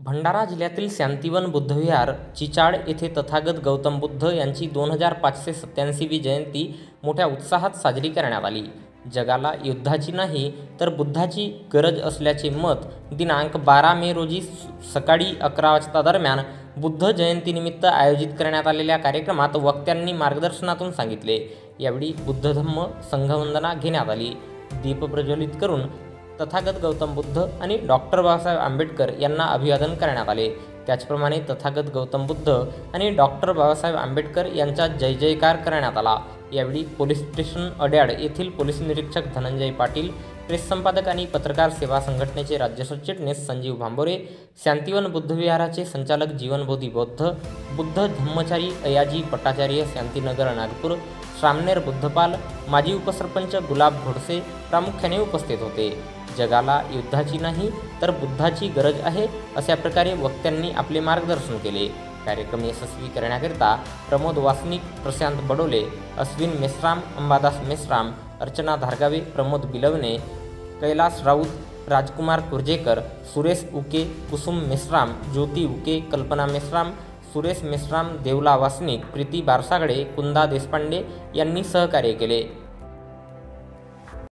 भंडारा जिल्ह्यातील शांतिवन बुद्धविहार चिचाळ येथे तथागत गौतम बुद्ध यांची 2587वी जयंती मोठ्या उत्साहात साजरी करण्यात आली। जगाला युद्धाची नाही तर बुद्धाची गरज असल्याचे मत दिनांक 12 मे रोजी सकाळी 11 वाजता दरम्यान बुद्ध जयंतीनिमित्त आयोजित करण्यात आलेल्या कार्यक्रमात वक्त्यांनी मार्गदर्शनातून सांगितले। यावेळी बुद्ध धम्म संघवंदना घेण्यात आली। दीप प्रज्वलित करून तथागत गौतम बुद्ध आणि डॉक्टर बाबासाहेब आंबेडकर यांना अभिवादन करण्यात आले। त्याचप्रमाणे तथागत गौतम बुद्ध आणि डॉक्टर बाबासाहेब आंबेडकर यांचा जय जयकार करण्यात आला। यावेळी पोलीस स्टेशन अड्याड येथील पोलीस निरीक्षक धनंजय पाटील, प्रेस संपादक आणि पत्रकार सेवा संघटनेचे राज्य सरचिटणीस संजीव भांबोरे, शांतिवन बुद्धविहाराचे संचालक जीवनबोधी बौद्ध, बुद्ध धम्मचारी अयाजी भट्टाचार्य, शांतीनगर नागपूर, श्रामनेर बुद्धपाल, माजी उपसरपंच गुलाब घोडसे प्रामुख्याने उपस्थित होते। जगाला युद्धाची नाही तर बुद्धाची गरज आहे अशा प्रकारे वक्त्यांनी आपले मार्गदर्शन केले। कार्यक्रम यशस्वी करण्याकरिता प्रमोद वासनिक, प्रशांत बडोले, अश्विन मेश्राम, अंबादास मेश्राम, अर्चना धारगावे, प्रमोद बिलवणे, कैलास राऊत, राजकुमार कुर्जेकर, सुरेश उके, कुसुम मेश्राम, ज्योती उके, कल्पना मेश्राम, सुरेश मेश्राम, देवला वासनिक, प्रीती बारसागडे, कुंदा देशपांडे यांनी सहकार्य केले।